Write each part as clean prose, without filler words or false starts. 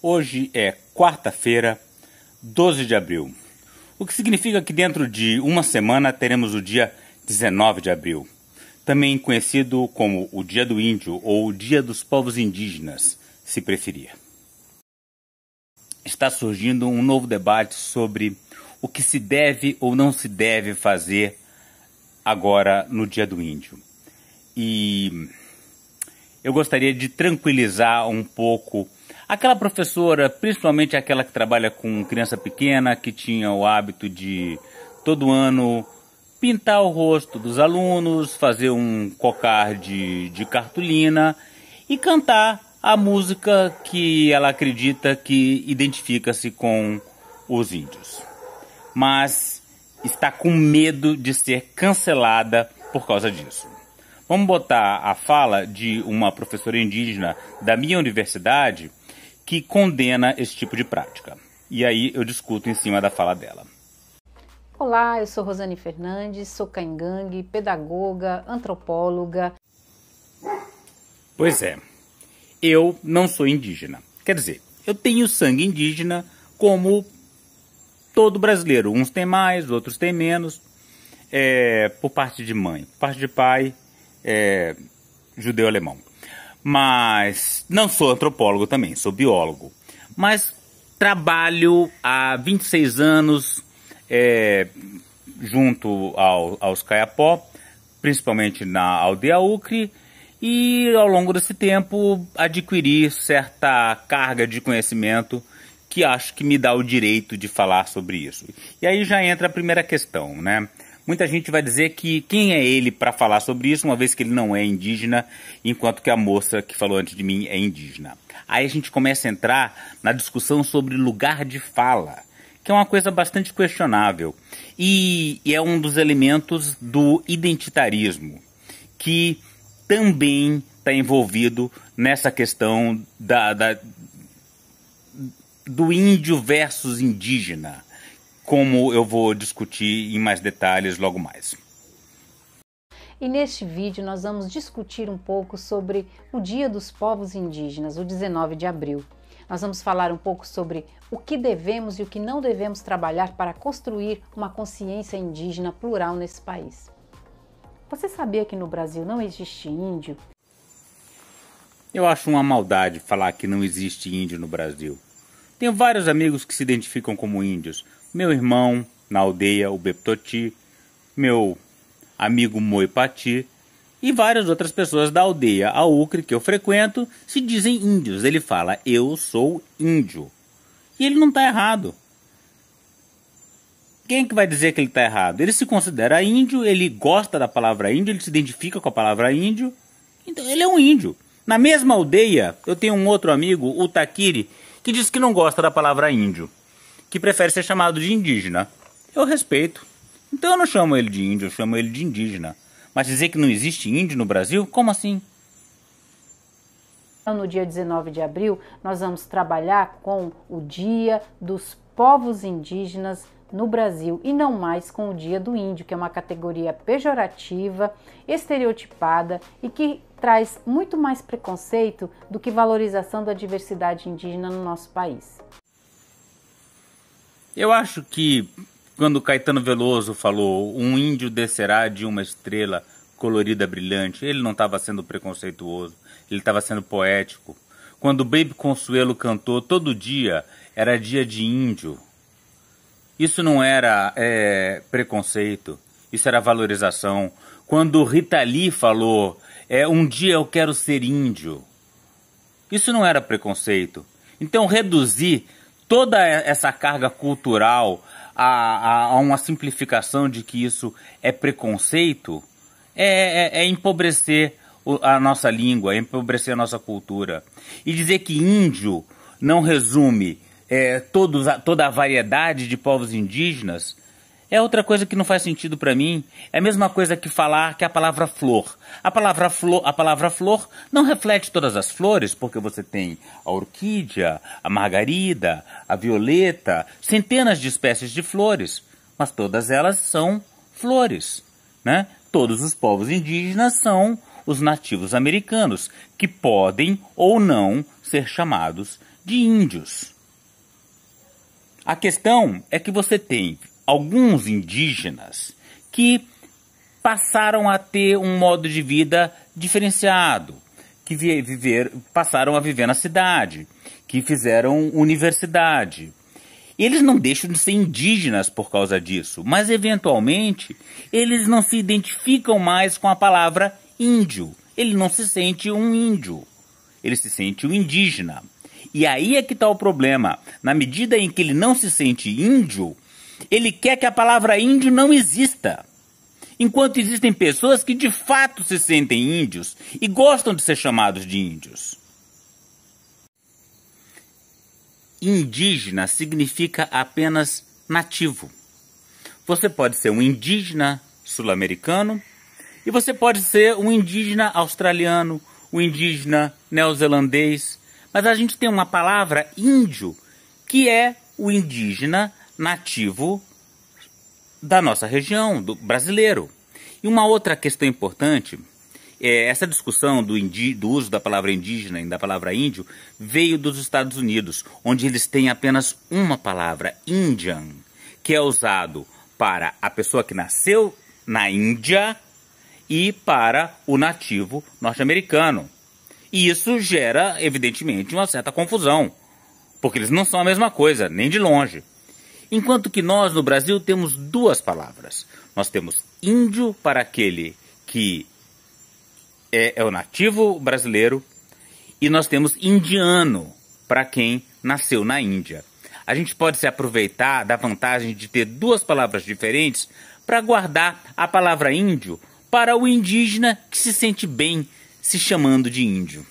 Hoje é quarta-feira, 12 de abril, o que significa que dentro de uma semana teremos o dia 19 de abril, também conhecido como o Dia do Índio ou o Dia dos Povos Indígenas, se preferir. Está surgindo um novo debate sobre o que se deve ou não se deve fazer agora no Dia do Índio. E eu gostaria de tranquilizar um pouco aquela professora, principalmente aquela que trabalha com criança pequena, que tinha o hábito de, todo ano, pintar o rosto dos alunos, fazer um cocar de cartolina e cantar a música que ela acredita que identifica-se com os índios. Mas está com medo de ser cancelada por causa disso. Vamos botar a fala de uma professora indígena da minha universidade que condena esse tipo de prática. E aí eu discuto em cima da fala dela. Olá, eu sou Rosane Fernandes, sou caingangue, pedagoga, antropóloga. Pois é, eu não sou indígena. Quer dizer, eu tenho sangue indígena como todo brasileiro. Uns têm mais, outros têm menos. Por parte de mãe, por parte de pai, judeu-alemão. Mas não sou antropólogo também, sou biólogo. Mas trabalho há 26 anos junto aos Kayapó, principalmente na aldeia Ucre, e ao longo desse tempo adquiri certa carga de conhecimento que acho que me dá o direito de falar sobre isso. E aí já entra a primeira questão, né? Muita gente vai dizer que quem é ele para falar sobre isso, uma vez que ele não é indígena, enquanto que a moça que falou antes de mim é indígena. Aí a gente começa a entrar na discussão sobre lugar de fala, que é uma coisa bastante questionável. E é um dos elementos do identitarismo, que também está envolvido nessa questão do índio versus indígena, como eu vou discutir em mais detalhes logo mais. E neste vídeo nós vamos discutir um pouco sobre o Dia dos Povos Indígenas, o 19 de abril. Nós vamos falar um pouco sobre o que devemos e o que não devemos trabalhar para construir uma consciência indígena plural nesse país. Você sabia que no Brasil não existe índio? Eu acho uma maldade falar que não existe índio no Brasil. Tenho vários amigos que se identificam como índios. Meu irmão, na aldeia, o Beptoti, meu amigo Moipati e várias outras pessoas da aldeia, a Ucre, que eu frequento, se dizem índios. Ele fala, eu sou índio. E ele não está errado. Quem é que vai dizer que ele está errado? Ele se considera índio, ele gosta da palavra índio, ele se identifica com a palavra índio, então ele é um índio. Na mesma aldeia, eu tenho um outro amigo, o Taquiri, que diz que não gosta da palavra índio, que prefere ser chamado de indígena. Eu respeito. Então eu não chamo ele de índio, eu chamo ele de indígena. Mas dizer que não existe índio no Brasil? Como assim? No dia 19 de abril, nós vamos trabalhar com o Dia dos Povos Indígenas no Brasil e não mais com o Dia do Índio, que é uma categoria pejorativa, estereotipada e que traz muito mais preconceito do que valorização da diversidade indígena no nosso país. Eu acho que quando Caetano Veloso falou um índio descerá de uma estrela colorida brilhante, ele não estava sendo preconceituoso, ele estava sendo poético. Quando Baby Consuelo cantou todo dia era dia de índio, isso não era preconceito, isso era valorização. Quando Rita Lee falou um dia eu quero ser índio, isso não era preconceito. Então reduzir toda essa carga cultural a uma simplificação de que isso é preconceito é empobrecer a nossa língua, é empobrecer a nossa cultura. E dizer que índio não resume toda a variedade de povos indígenas é outra coisa que não faz sentido para mim. É a mesma coisa que falar que a palavra flor. A palavra flor não reflete todas as flores, porque você tem a orquídea, a margarida, a violeta, centenas de espécies de flores, mas todas elas são flores, né? Todos os povos indígenas são os nativos americanos, que podem ou não ser chamados de índios. A questão é que você tem alguns indígenas que passaram a ter um modo de vida diferenciado, que passaram a viver na cidade, que fizeram universidade. Eles não deixam de ser indígenas por causa disso, mas eventualmente eles não se identificam mais com a palavra índio. Ele não se sente um índio, ele se sente um indígena. E aí é que está o problema. Na medida em que ele não se sente índio, ele quer que a palavra índio não exista. Enquanto existem pessoas que de fato se sentem índios e gostam de ser chamados de índios. Indígena significa apenas nativo. Você pode ser um indígena sul-americano e você pode ser um indígena australiano, um indígena neozelandês. Mas a gente tem uma palavra índio, que é o indígena nativo da nossa região, do brasileiro. E uma outra questão importante, essa discussão do uso da palavra indígena e da palavra índio veio dos Estados Unidos, onde eles têm apenas uma palavra, Indian, que é usado para a pessoa que nasceu na Índia e para o nativo norte-americano. E isso gera, evidentemente, uma certa confusão, porque eles não são a mesma coisa, nem de longe. Enquanto que nós, no Brasil, temos duas palavras. Nós temos índio para aquele que é o nativo brasileiro e nós temos indiano para quem nasceu na Índia. A gente pode se aproveitar da vantagem de ter duas palavras diferentes para guardar a palavra índio para o indígena que se sente bem se chamando de índio.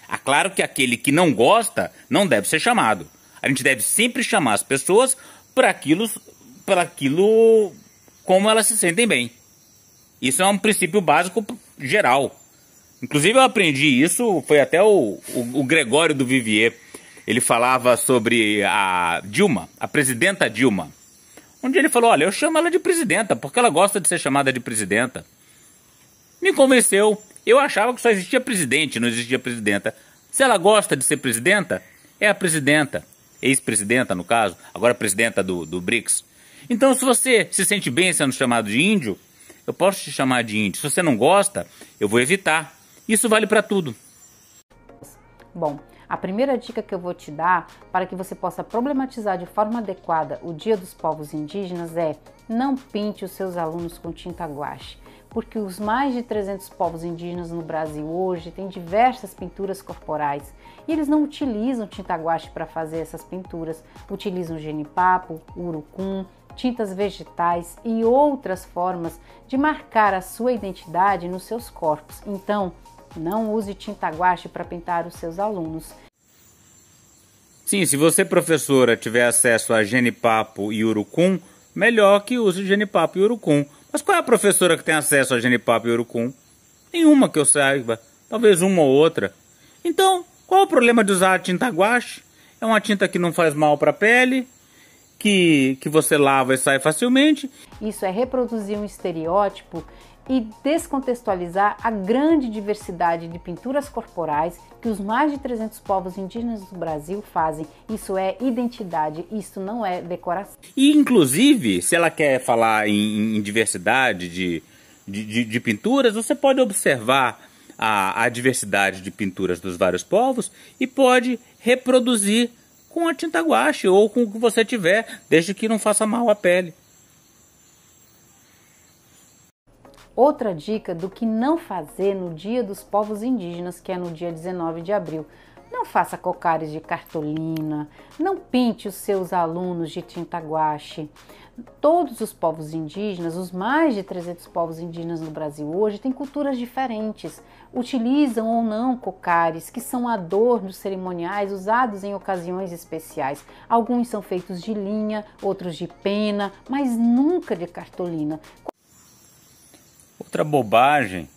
É claro que aquele que não gosta não deve ser chamado. A gente deve sempre chamar as pessoas por aquilo como elas se sentem bem. Isso é um princípio básico geral. Inclusive eu aprendi isso, foi até o Gregório do Vivier. Ele falava sobre a Dilma, a presidenta Dilma. Onde ele falou, olha, eu chamo ela de presidenta, porque ela gosta de ser chamada de presidenta. Me convenceu. Eu achava que só existia presidente, não existia presidenta. Se ela gosta de ser presidenta, é a presidenta. Ex-presidenta, no caso, agora presidenta do BRICS. Então, se você se sente bem sendo chamado de índio, eu posso te chamar de índio. Se você não gosta, eu vou evitar. Isso vale para tudo. Bom, a primeira dica que eu vou te dar para que você possa problematizar de forma adequada o Dia dos Povos Indígenas é: não pinte os seus alunos com tinta guache, porque os mais de 300 povos indígenas no Brasil hoje têm diversas pinturas corporais e eles não utilizam tinta guache para fazer essas pinturas, utilizam genipapo, urucum, tintas vegetais e outras formas de marcar a sua identidade nos seus corpos. Então, não use tinta guache para pintar os seus alunos. Sim, se você, professora, tiver acesso a genipapo e urucum, melhor que use genipapo e urucum. Mas qual é a professora que tem acesso a genipapo e urucum? Nenhuma que eu saiba, talvez uma ou outra. Então, qual é o problema de usar a tinta guache? É uma tinta que não faz mal para a pele, que você lava e sai facilmente. Isso é reproduzir um estereótipo e descontextualizar a grande diversidade de pinturas corporais que os mais de 300 povos indígenas do Brasil fazem. Isso é identidade, isso não é decoração. E, inclusive, se ela quer falar em diversidade de pinturas, você pode observar a diversidade de pinturas dos vários povos e pode reproduzir com a tinta guache ou com o que você tiver, desde que não faça mal à pele. Outra dica do que não fazer no Dia dos Povos Indígenas, que é no dia 19 de abril. Não faça cocares de cartolina, não pinte os seus alunos de tinta guache. Todos os povos indígenas, os mais de 300 povos indígenas no Brasil hoje, têm culturas diferentes. Utilizam ou não cocares, que são adornos cerimoniais usados em ocasiões especiais. Alguns são feitos de linha, outros de pena, mas nunca de cartolina. Outra bobagem.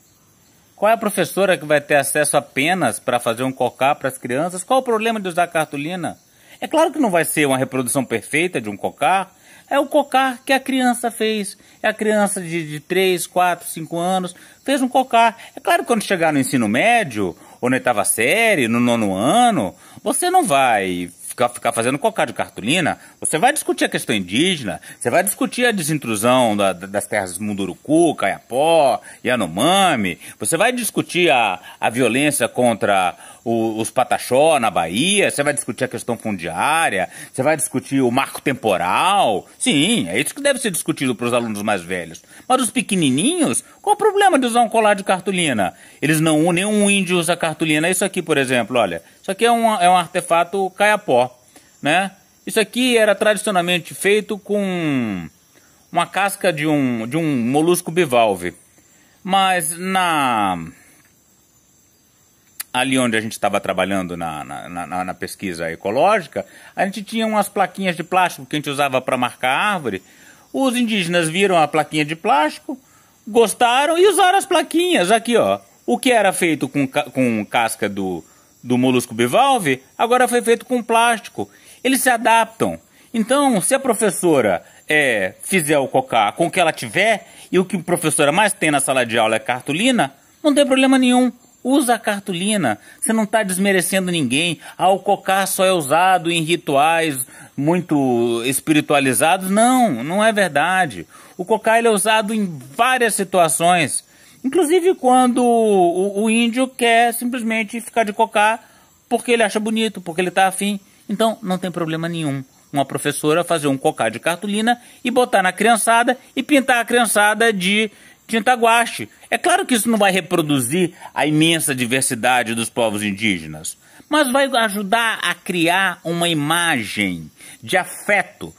Qual é a professora que vai ter acesso apenas para fazer um cocar para as crianças? Qual o problema de usar cartolina? É claro que não vai ser uma reprodução perfeita de um cocar. É o cocar que a criança fez. É a criança de 3, 4, 5 anos fez um cocar. É claro que quando chegar no ensino médio ou na oitava série, no 9º ano, você não vai ficar fazendo cocá de cartolina. Você vai discutir a questão indígena, você vai discutir a desintrusão das terras Munduruku, Kayapó, Yanomami, você vai discutir a violência contra os Pataxó na Bahia, você vai discutir a questão fundiária, você vai discutir o marco temporal. Sim, é isso que deve ser discutido para os alunos mais velhos. Mas os pequenininhos, qual o problema de usar um colar de cartolina? Eles não unem, nenhum índio usa cartolina. Isso aqui, por exemplo, olha, isso aqui é um artefato Kayapó, né? Isso aqui era tradicionalmente feito com uma casca de um molusco bivalve. Mas ali onde a gente estava trabalhando na pesquisa ecológica, a gente tinha umas plaquinhas de plástico que a gente usava para marcar árvore. Os indígenas viram a plaquinha de plástico, gostaram e usaram as plaquinhas. Aqui, ó, o que era feito com casca do molusco bivalve, agora foi feito com plástico. Eles se adaptam. Então, se a professora fizer o cocá com o que ela tiver, e o que a professora mais tem na sala de aula é cartolina, não tem problema nenhum. Usa a cartolina, você não está desmerecendo ninguém. O cocá só é usado em rituais muito espiritualizados. Não, não é verdade. O cocá ele é usado em várias situações. Inclusive quando o índio quer simplesmente ficar de cocá porque ele acha bonito, porque ele está afim. Então não tem problema nenhum uma professora fazer um cocá de cartolina e botar na criançada e pintar a criançada de tinta guache. É claro que isso não vai reproduzir a imensa diversidade dos povos indígenas, mas vai ajudar a criar uma imagem de afeto